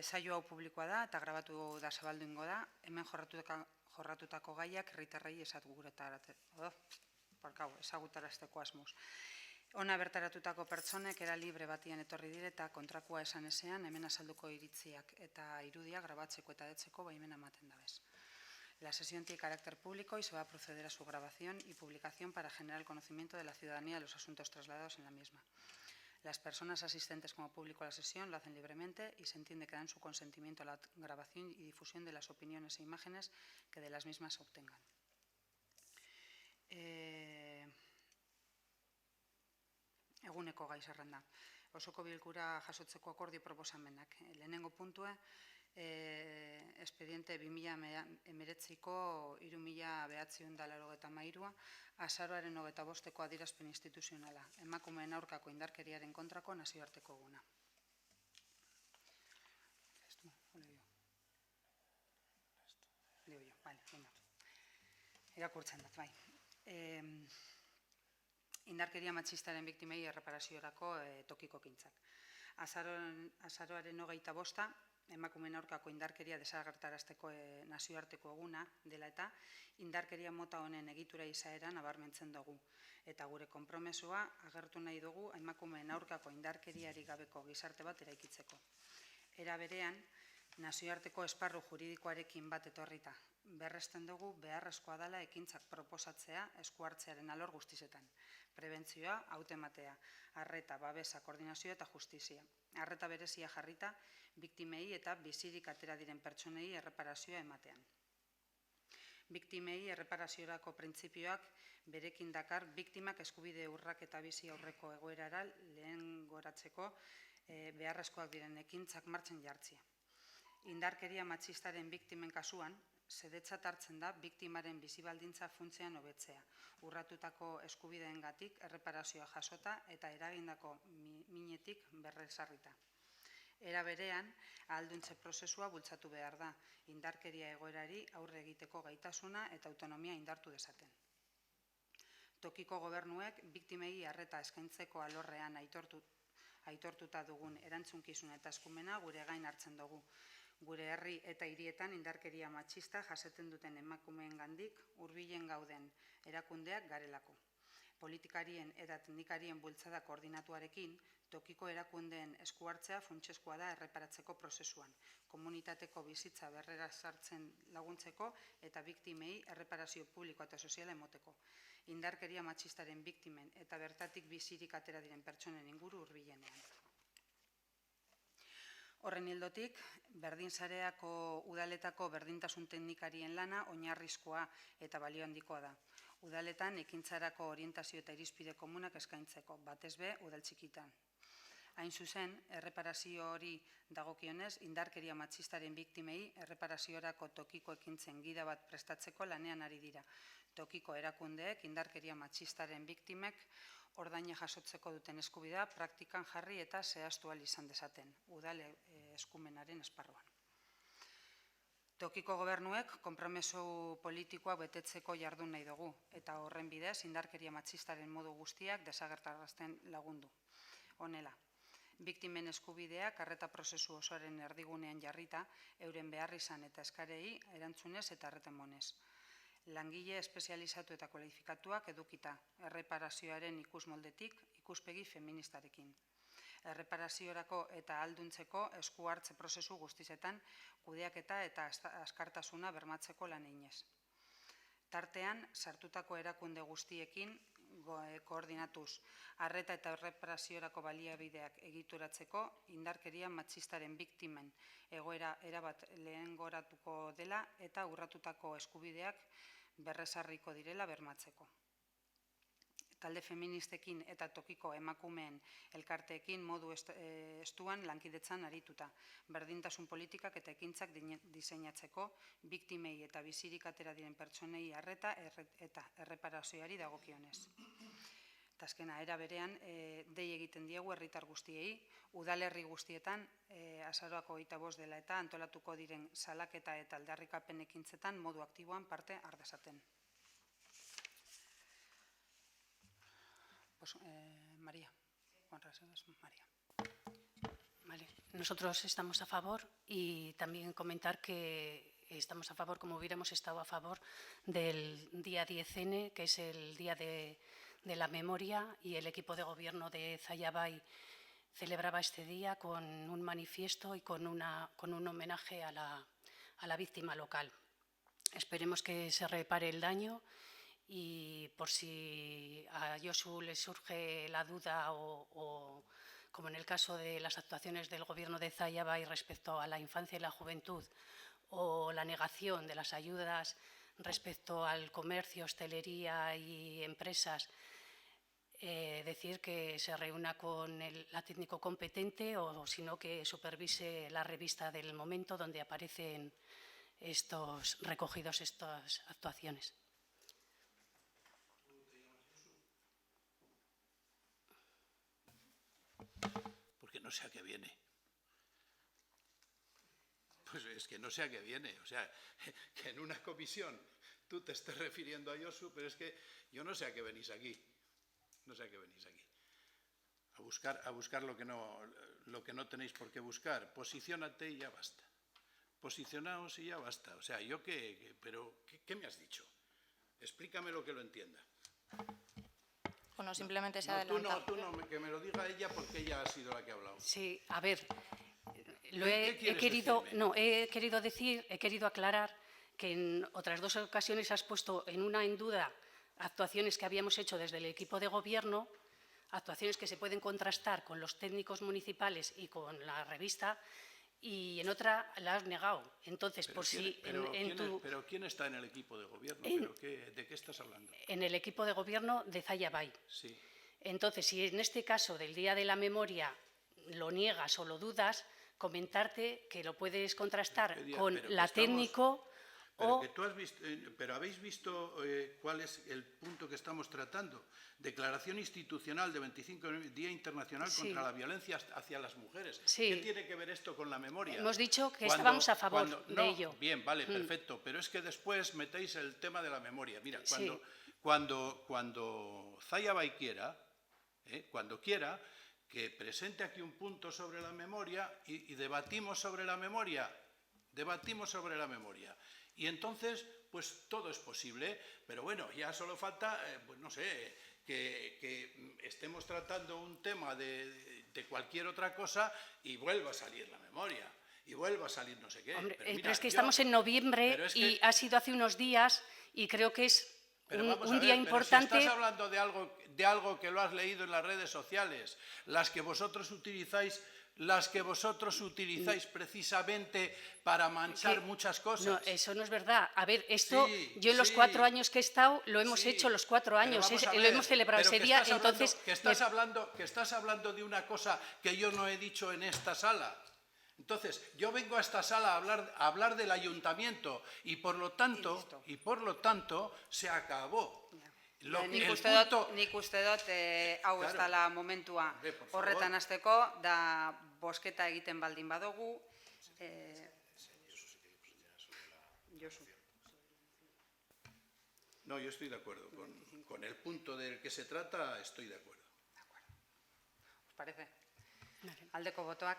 Saio hau publikoa da eta grabatu da zabaldu ingo da. Hemen jorratutako gaiak herritarrei ezagutarazteko asmoz. Ona bertaratutako pertsonek era libre batian etorri dire eta kontrakua esan ezean hemen azalduko iritziak eta irudiak grabatzeko eta detzeko baimena ematen dabez. La sesión tiene carácter público y se va a proceder a su grabación y publicación para generar el conocimiento de la ciudadanía de los asuntos trasladados en la misma. Las personas asistentes como público a la sesión lo hacen libremente y se entiende que dan su consentimiento a la grabación y difusión de las opiniones e imágenes que de las mismas se obtengan. Eguneko gai zerrenda. Osoko bilkura jasotzeko akordio proposamenak. Lehenengo puntua, expediente 2019ko 3983 azaroaren 25ko adierazpen instituzionala, emakumeen aurkako indarkeriaren kontrako nazioarteko eguna. Irakurtzen dut, bai. Indarkeria matxistaren biktimei erreparaziorako tokiko kintzak. Azaroaren 25, emakumeen aurkako indarkeria desagertarazteko nazioarteko eguna dela eta indarkeria mota honen egitura izaera nabarmentzen dugu. Eta gure konpromesoa agertu nahi dugu emakumeen aurkako indarkeriari gabeko gizarte bat eraikitzeko. Era berean, nazioarteko esparru juridikoarekin bat etorrita. Berresten dugu beharrezkoa dela ekintzak proposatzea eskuhartzearen alor guztizetan. Prebentzioa, hautematea, arreta, babesa, koordinazioa eta justizia. Arreta berezia jarrita, biktimei eta bizirik atera diren pertsonei erreparazioa ematean. Biktimei erreparaziorako printzipioak berekin dakar biktimak eskubide urrak eta bizi aurreko egoerara lehen goratzeko beharrezkoak diren ekintzak martxan jartzia. Indarkeria matxistaren biktimen kasuan, zedetzat hartzen da biktimaren bizibaldintza funtzean hobetzea, urratutako eskubideengatik erreparazioa jasota eta eragindako minetik berrezarrita. Era berean, ahalduntze prozesua bultzatu behar da, indarkeria egoerari aurre egiteko gaitasuna eta autonomia indartu dezaten. Tokiko gobernuek biktimei arreta eskaintzeko alorrean aitortuta dugun erantzunkizuna eta eskumena gure gain hartzen dugu. Gure herri eta hirietan indarkeria matxista jaseten duten emakumeengandik hurbilen gauden erakundeak garelako. Politikarien eta teknikarien bultzada koordinatuarekin, tokiko erakundeen eskuhartzea funtsezkoa da erreparatzeko prozesuan, komunitateko bizitza berrera sartzen laguntzeko eta biktimei erreparazio publikoa eta soziala emoteko. Indarkeria matxistaren biktimen eta bertatik bizirik atera diren pertsonen inguru hurbilenean. Horren ildotik, berdinsareako udaletako berdintasun teknikarien lana oinarrizkoa eta balio handikoa da. Udaletan ekintzarako orientazio eta irizpide komunak eskaintzeko, batez be udal txikitan. Hain zuzen, erreparazio hori dagokionez, indarkeria matxistaren biktimei erreparaziorako tokiko ekintzen gida bat prestatzeko lanean ari dira. Tokiko erakundeek indarkeria matxistaren biktimek ordaina jasotzeko duten eskubidea praktikan jarri eta zehaztu ahal izan dezaten, udal eskumenaren esparruan. Tokiko gobernuek konpromezu politikoak betetzeko jardun nahi dugu, eta horren bidez indarkeria matxistaren modu guztiak desagertarazten lagundu. Honela, biktimen eskubideak arreta prozesu osoaren erdigunean jarrita, euren behar izan eta eskarei erantzunez eta arretemonez. Langile espezializatu eta kualifikatuak edukita, erreparazioaren ikusmoldetik ikuspegi feministarekin. Erreparaziorako eta ahalduntzeko esku hartze prozesu guztizetan kudeaketa eta azkartasuna bermatzeko lan eginez. Tartean, sartutako erakunde guztiekin koordinatuz, arreta eta erreparaziorako baliabideak egituratzeko indarkeria matxistaren biktimen egoera erabat lehengoratuko dela eta urratutako eskubideak berrezarriko direla bermatzeko. Talde feministekin eta tokiko emakumeen elkarteekin modu estuan lankidetzan arituta, berdintasun politikak eta ekintzak diseinatzeko, biktimei eta bizirik atera diren pertsonei arreta eta erreparazioari dagokionez. Eta azkena, era berean, dei egiten diegu herritar guztiei, udalerri guztietan, azaroako 25 dela eta antolatuko diren salaketa eta aldarrikapen ekintzetan modu aktiboan parte har dezaten. María. María. Vale. Nosotros estamos a favor y también comentar que estamos a favor, como hubiéramos estado a favor del día 10N, que es el Día de la Memoria, y el equipo de gobierno de Zayabay celebraba este día con un manifiesto y con un homenaje a la víctima local. Esperemos que se repare el daño y por si a Josu le surge la duda o como en el caso de las actuaciones del Gobierno de Zayabay respecto a la infancia y la juventud o la negación de las ayudas respecto al comercio, hostelería y empresas, decir que se reúna con la técnico competente o sino que supervise la revista del momento donde aparecen recogidos estas actuaciones. Porque no sé a qué viene. Pues es que no sé a qué viene. O sea, que en una comisión tú te estés refiriendo a Josu, pero es que yo no sé a qué venís aquí. No sé a qué venís aquí. A buscar lo que no tenéis por qué buscar. Posiciónate y ya basta. Posicionaos y ya basta. O sea, pero ¿qué me has dicho? Explícame lo que lo entienda. Bueno, simplemente se adelanta. Tú no, que me lo diga ella porque ella ha sido la que ha hablado. Sí, a ver, ¿Qué quieres decirme? he querido aclarar que en otras dos ocasiones has puesto en duda actuaciones que habíamos hecho desde el equipo de gobierno, actuaciones que se pueden contrastar con los técnicos municipales y con la revista, y en otra la has negado. Entonces, pero ¿quién está en el equipo de gobierno? ¿De qué estás hablando? En el equipo de gobierno de Zayabay. Sí. Entonces, si en este caso del Día de la Memoria lo niegas o lo dudas, comentarte que lo puedes contrastar con la técnico o... Pero ¿habéis visto cuál es el punto que estamos tratando? Declaración institucional de 25 Día Internacional contra la Violencia hacia las Mujeres. Sí. ¿Qué tiene que ver esto con la memoria? Hemos dicho que estábamos a favor de ello. Bien, vale, perfecto. Pero es que después metéis el tema de la memoria. Mira, Sí. cuando Zayabay quiera, cuando quiera, que presente aquí un punto sobre la memoria y debatimos sobre la memoria. Debatimos sobre la memoria. Y entonces, pues todo es posible, pero bueno, ya solo falta, pues no sé, que estemos tratando un tema de cualquier otra cosa y vuelva a salir la memoria, y vuelva a salir no sé qué. Hombre, pero es que estamos en noviembre y ha sido hace unos días y creo que es un día importante. Pero si estás hablando de algo que lo has leído en las redes sociales, las que vosotros utilizáis precisamente para manchar muchas cosas. No, eso no es verdad. A ver, esto yo en los 4 años que he estado lo hemos hecho los 4 años, lo hemos celebrado ese día. Entonces, que estás hablando de una cosa que yo no he dicho en esta sala. Entonces, yo vengo a esta sala a hablar del ayuntamiento y por lo tanto se acabó. Nik uste dut hau ez dela momentua horretan hasteko, da bozketa egiten baldin badugu. Josu. No, yo estoy de acuerdo. Con el punto del que se trata, estoy de acuerdo. ¿Os parece? Aldeko botoak.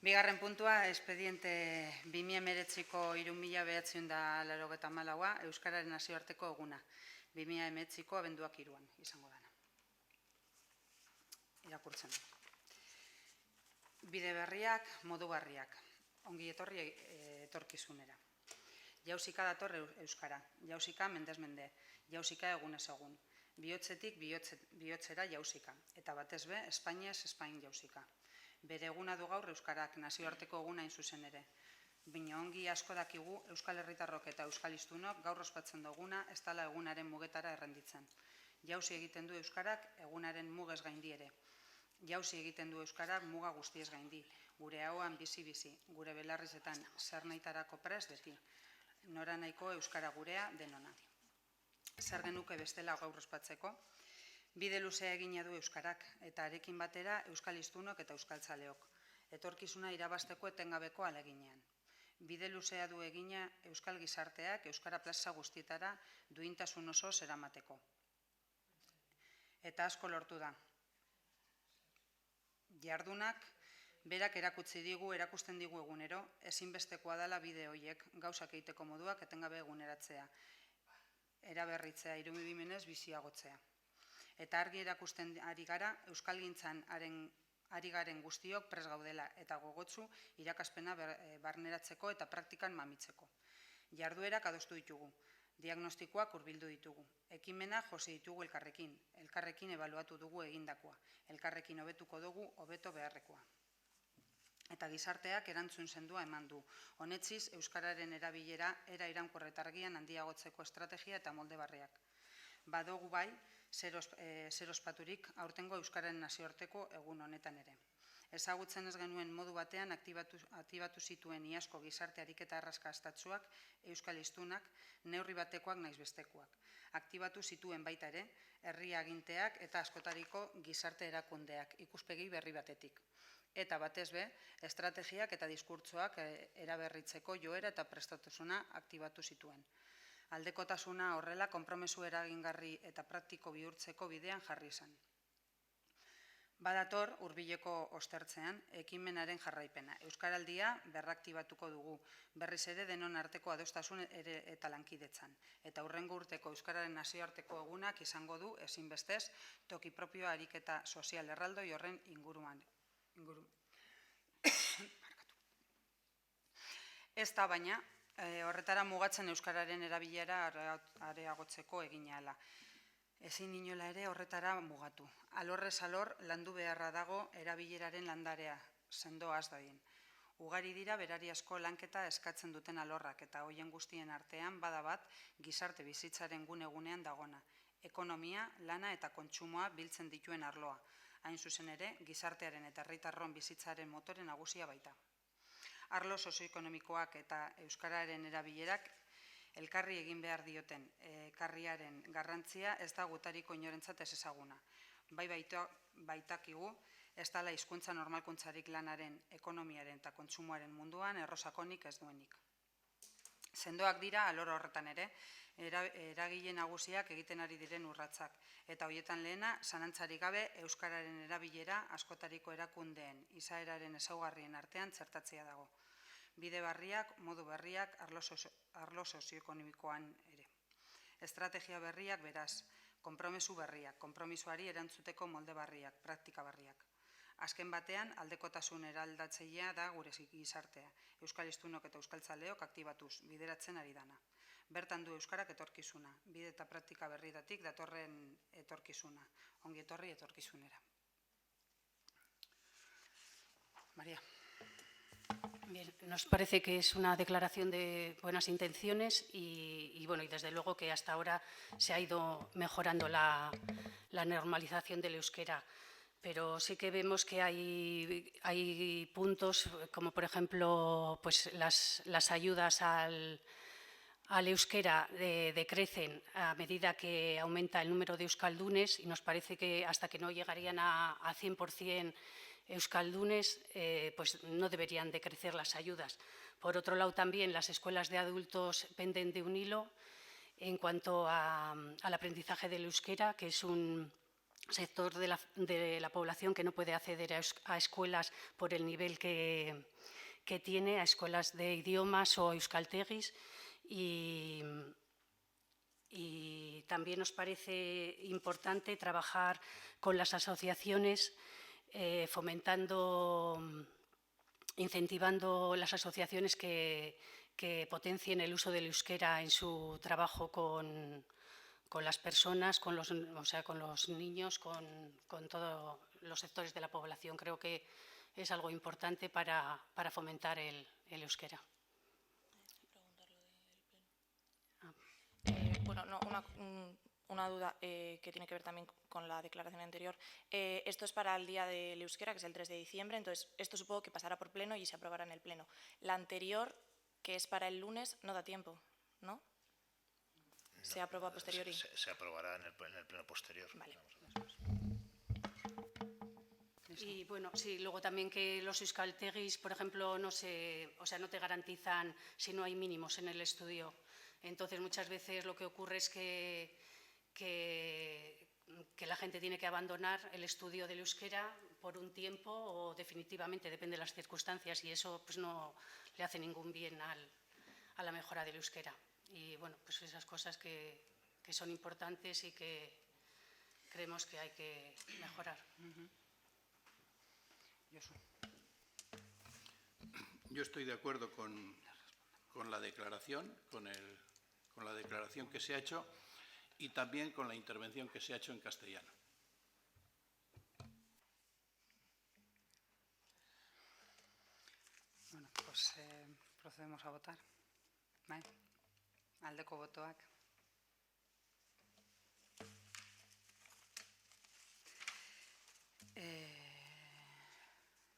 Bigarren puntua, expediente 2019ko 3994 Euskararen nazioarteko eguna. 2019ko abenduak 3 izango dana. Irakurtzen. Bide berriak, modu berriak. Ongi etorri etorkizunera. Jauzika dator Euskara. Jauzika mendez mende. Jauzika egunez egun. Bihotzetik bihotzera jauzika. Eta batez be, Espainiaz Espain jauzika. Bere eguna du gaur Euskarak, nazioarteko eguna hain zuzen ere. Baina ongi asko dakigu Euskal Herritarrok eta Euskal Hiztunok gaur ospatzen duguna ez dela egunaren mugetara errenditzen. Jauzi egiten du Euskarak egunaren mugez gaindi ere. Jauzi egiten du Euskarak muga guztiez gaindi. Gure hauan bizi-bizi, gure belarrizetan zer nahitarako prest beti. Nora nahiko Euskara gurea denona. Zer genuke bestela gaur ospatzeko? Bide luzea egina du Euskarak, eta arekin batera Euskal Hiztunok eta Euskaltzaleok. Etorkizuna irabazteko etengabeko aleginean. Bide luzea du egina Euskal Gizarteak Euskara plaza guztietara duintasun oso zeramateko. Eta asko lortu da. Jardunak berak erakusten digu egunero, ezinbestekoa dela bide horiek gauzak egiteko moduak etengabe eguneratzea, eraberritzea, irudimenez biziagotzea. Eta argi erakusten ari gara, euskalgintzan ari garen guztiok prest gaudela eta gogotsu irakaspena barneratzeko eta praktikan mamitzeko. Jarduerak adostu ditugu, diagnostikoak hurbildu ditugu, ekimena josi ditugu elkarrekin ebaluatu dugu egindakoa, elkarrekin hobetuko dugu hobeto beharrekoa. Eta gizarteak erantzun sendua eman du. Honetziz, euskararen erabilera era iraunkorretargian handiagotzeko estrategia eta molde barriak. Badogu bai, zer ospaturik aurtengo euskararen nazioarteko egun honetan ere. Ezagutzen ez genuen modu batean aktibatu zituen iazko gizarte ariketa arrakastatsuak euskal hiztunak, neurri batekoak naiz bestekoak. Aktibatu zituen baita ere, herri aginteak eta askotariko gizarte erakundeak ikuspegi berri batetik. Eta batez be, estrategiak eta diskurtsoak eraberritzeko joera eta prestatasuna aktibatu zituen. Aldekotasuna horrela konpromezu eragingarri eta praktiko bihurtzeko bidean jarri izan. Badator, hurbileko ostertzean, ekimenaren jarraipena. Euskaraldia berraktibatuko dugu, berriz ere denon arteko adostasun ere eta lankidetzan. Eta hurrengo urteko euskararen nazioarteko egunak izango du, ezinbestez, toki propioa ariketa sozial erraldoi horren inguruan. Ez da baina, horretara mugatzen euskararen erabilera areagotzeko eginala. Ezin inola ere horretara mugatu. Alorrez alor landu beharra dago erabileraren landarea, sendoa az dadin. Ugari dira berariazko lanketa eskatzen duten alorrak eta hoien guztien artean bada bat gizarte bizitzaren gune-gunean dagona. Ekonomia, lana eta kontsumoa biltzen dituen arloa. Hain zuzen ere, gizartearen eta herritarron bizitzaren motore nagusia baita. Arlo sozioekonomikoak eta euskararen erabilerak elkarri egin behar dioten ekarriaren garrantzia ez da gutariko inorentzat ez ezaguna. Bai baitakigu, ez dela hizkuntza normalkuntzarik lanaren, ekonomiaren eta kontsumoaren munduan errosakonik ez duenik. Sendoak dira alor horretan ere, eragile nagusiak egiten ari diren urratsak, eta horietan lehena, zalantzarik gabe euskararen erabilera askotariko erakundeen izaeraren ezaugarrien artean txertatzea dago. Bide barriak, modu berriak, arlo sozioekonomikoan ere. Estrategia berriak beraz, konpromesu berriak, konpromisoari erantzuteko molde barriak, praktika barriak. Azken batean, aldekotasun eraldatzailea da gure gizartea. Euskal hiztunok eta euskaltzaleok aktibatuz, bideratzen ari dana. Bertan du euskarak etorkizuna, bide eta praktika berrietatik datorren etorkizuna. Ongi etorri etorkizunera. María. Bien, nos parece que es una declaración de buenas intenciones y desde luego que hasta ahora se ha ido mejorando la normalización del euskera. Pero sí que vemos que hay puntos, como por ejemplo pues las ayudas al euskera decrecen a medida que aumenta el número de euskaldunes y nos parece que hasta que no llegarían a 100% euskaldunes, pues no deberían decrecer las ayudas. Por otro lado, también las escuelas de adultos penden de un hilo en cuanto al aprendizaje del euskera, que es un sector de la población que no puede acceder a escuelas por el nivel que tiene, a escuelas de idiomas o euskaltegis. Y también nos parece importante trabajar con las asociaciones, incentivando las asociaciones que potencien el uso del euskera en su trabajo con las personas, con los niños, con todos los sectores de la población. Creo que es algo importante para fomentar el euskera. Bueno, no, una duda que tiene que ver también con la declaración anterior. Esto es para el día del euskera, que es el 3 de diciembre, entonces esto supongo que pasará por pleno y se aprobará en el pleno. La anterior, que es para el lunes, no da tiempo, ¿no? Se aprueba a posteriori. Se aprobará en el pleno posterior. Vale. Y bueno, sí, luego también que los euskaltegis, por ejemplo, no te garantizan si no hay mínimos en el estudio. Entonces, muchas veces lo que ocurre es que que la gente tiene que abandonar el estudio del euskera por un tiempo o definitivamente, depende de las circunstancias, y eso pues no le hace ningún bien a la mejora del euskera. Y bueno, pues esas cosas que son importantes y que creemos que hay que mejorar. Yo estoy de acuerdo con la declaración, con la declaración que se ha hecho y también con la intervención que se ha hecho en castellano. Bueno, pues procedemos a votar. Bai, aldeko botoak.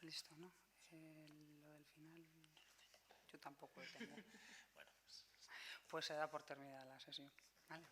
Listo, ¿no? Lo del final, yo tampoco lo tengo. Pues se da por terminada la sesión. ¿Vale?